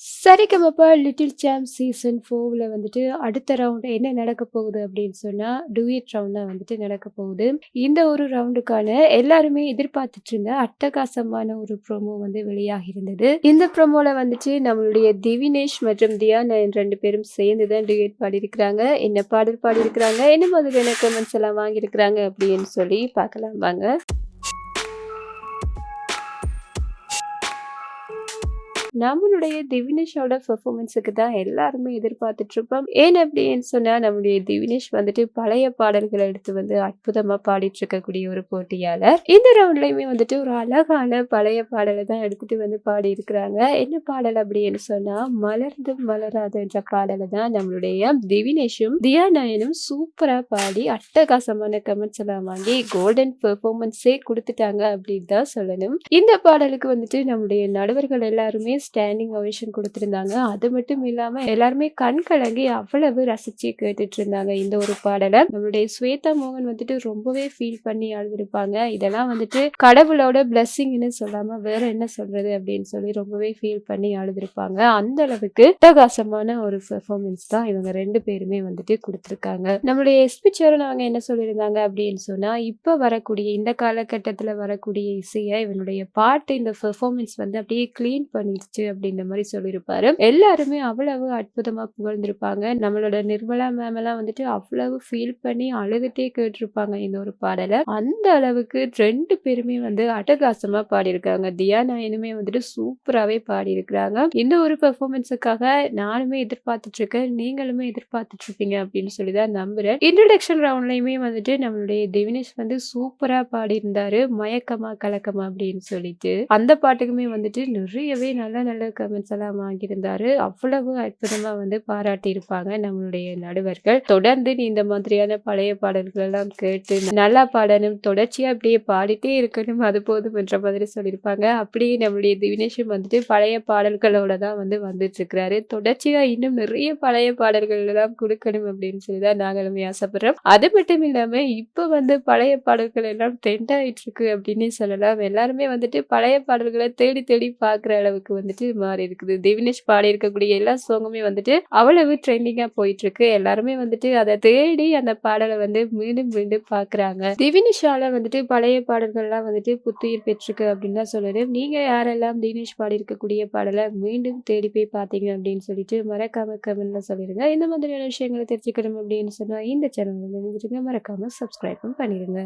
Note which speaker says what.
Speaker 1: சரிகமப little champ season 4ல வந்துட்டு அடுத்த round என்ன நடக்க போகுது அப்படின்னு சொன்னா, டூயட் ரவுண்ட் தான் வந்துட்டு நடக்க போகுது. இந்த ஒரு ரவுண்டுக்கான எல்லாருமே எதிர்பார்த்துட்டு இருந்த அட்டகாசமான ஒரு ப்ரோமோ வந்து வெளியாகி இருந்தது. இந்த ப்ரோமோல வந்துட்டு நம்மளுடைய திவினேஷ் மற்றும் தியா நயன் 2 பேரும் சேர்ந்து தான் டூயட் பாடியிருக்கிறாங்க. என்ன பாடல் பாடியிருக்கிறாங்க, என்ன மாதிரியான கமெண்ட்ஸ் எல்லாம் வாங்கியிருக்கிறாங்க அப்படின்னு சொல்லி பார்க்கலாம் வாங்க. நம்மளுடைய திவினேஷோட பெர்ஃபார்மன்ஸுக்கு தான் எல்லாருமே எதிர்பார்த்துட்டு இருப்போம். ஏன் அப்படின்னு சொன்னா, நம்முடைய திவினேஷ் வந்துட்டு பழைய பாடல்கள எடுத்து வந்து அற்புதமா பாடிட்டு இருக்கக்கூடிய ஒரு போட்டியாளர். இந்த ரவுண்ட்லயுமே வந்துட்டு ஒரு அழகான பழைய பாடல தான் எடுத்துட்டு வந்து பாடியிருக்கிறாங்க. என்ன பாடல் அப்படின்னு சொன்னா, மலர்ந்தும் மலராது என்ற பாடல தான் நம்மளுடைய திவினேஷும், தியா நயனும் சூப்பரா பாடி அட்டகாசமான கமெண்ட்ஸ் எல்லாம் வாங்கி கோல்டன் பெர்ஃபார்மன்ஸே குடுத்துட்டாங்க அப்படின்னு தான் சொல்லணும். இந்த பாடலுக்கு வந்துட்டு நம்முடைய நடுவர்கள் எல்லாருமே ஸ்டாண்டிங் ஓவேஷன் குடுத்திருந்தாங்க. அது மட்டும் இல்லாம எல்லாருமே கண் கலங்கி அவ்வளவு ரசிச்சு கேட்டுட்டு இருந்தாங்க இந்த ஒரு பாடல. நம்மளுடைய ஸ்வேதா மோகன் வந்துட்டு ரொம்பவே ஃபீல் பண்ணி அழுதுருப்பாங்க. இதெல்லாம் வந்துட்டு கடவுளோட பிளெஸ்ஸிங்ன்னு சொல்லாம வேற என்ன சொல்றது அப்படின்னு சொல்லி ரொம்பவே ஃபீல் பண்ணி அழுதுருப்பாங்க. அந்த அளவுக்கு அட்டகாசமான ஒரு பெர்ஃபார்மன்ஸ் தான் இவங்க 2 பேருமே வந்துட்டு குடுத்திருக்காங்க. நம்மளுடைய எஸ்பி சரண் அவங்க என்ன சொல்லியிருந்தாங்க அப்படின்னு சொன்னா, இப்ப வரக்கூடிய இந்த காலகட்டத்துல வரக்கூடிய இசைய இவனுடைய பாட்டு இந்த பெர்ஃபார்மன்ஸ் வந்து அப்படியே கிளீன் பண்ணிருச்சு அப்படின்ற மாதிரி சொல்லியிருப்பாரு. எல்லாருமே அவ்வளவு அற்புதமா புகழ்ந்திருப்பாங்க. நம்மளோட நிர்மலா மேம் எல்லாம் வந்துட்டு அவ்வளவு ஃபீல் பண்ணி அழுதுட்டே கேட்டிருப்பாங்க இந்த ஒரு பாடல. அந்த அளவுக்கு 2 பேருமே வந்து அட்டகாசமா பாடியிருக்காங்க. தியா நாயனுமே வந்துட்டு சூப்பராவே பாடியிருக்கிறாங்க. இந்த ஒரு பெர்ஃபார்மன்ஸுக்காக நானுமே எதிர்பார்த்துட்டு இருக்கேன். நீங்களுமே எதிர்பார்த்துட்டு இருப்பீங்க அப்படின்னு சொல்லி தான் நம்புறேன். இன்ட்ரோடக்ஷன் ரவுண்ட்லயுமே வந்துட்டு நம்மளுடைய திவினேஷ் வந்து சூப்பரா பாடியிருந்தாரு. மயக்கமா கலக்கமா அப்படின்னு சொல்லிட்டு. அந்த பாட்டுக்குமே வந்துட்டு நிறையவே நல்ல நல்ல கமெண்ட்ஸ் எல்லாம் வாங்கியிருந்தாரு. அவ்வளவு அற்புதமா வந்து பாராட்டியிருப்பாங்க நம்மளுடைய நடுவர்கள். தொடர்ந்து நீ இந்த மாதிரியான பழைய பாடல்கள் எல்லாம் கேட்டு நல்லா பாடணும், தொடர்ச்சியா அப்படியே பாடிட்டே இருக்கணும், அது போதும் என்ற மாதிரி சொல்லியிருப்பாங்க. அப்படியே நம்மளுடைய திவினேஷும் வந்துட்டு பழைய பாடல்களோட தான் வந்து வந்துட்டு இருக்கிறாரு. தொடர்ச்சியா இன்னும் நிறைய பழைய பாடல்கள் எல்லாம் கொடுக்கணும் அப்படின்னு சொல்லி தான் நாங்களுமே ஆசைப்படுறோம். அது மட்டும் இல்லாம இப்ப வந்து பழைய பாடல்கள் எல்லாம் ட்ரெண்ட் ஆயிட்டு இருக்கு அப்படின்னே சொல்லலாம். எல்லாருமே வந்துட்டு பழைய பாடல்களை தேடி தேடி பார்க்குற அளவுக்கு வந்துட்டு மாறி இருக்குது. திவினேஷ் பாடி இருக்கக்கூடிய எல்லா சாங்குமே வந்துட்டு அவ்வளவு ட்ரெண்டிங்கா போயிட்டு இருக்கு. எல்லாருமே வந்துட்டு அதை தேடி அந்த பாடலை வந்து மீண்டும் மீண்டும் பார்க்குறாங்க. திவினேஷால வந்துட்டு பழைய பாடல்கள்லாம் வந்துட்டு புத்துயிர் பெற்றிருக்கு அப்படின்னு தான் சொல்லணும். நீங்க யாரெல்லாம் திவினேஷ் பாடி இருக்கக்கூடிய பாடலை மீண்டும் தேடி போய் பார்த்தீங்க அப்படின்னு சொல்லிட்டு மறக்காம கமெண்ட்ல சொல்லிருங்க. இந்த மாதிரியான விஷயங்களை தெரிஞ்சுக்கணும் அப்படின்னு சொன்னா இந்த சேனல் வந்து மறக்காம சப்ஸ்கிரைப் பண்ணிருங்க.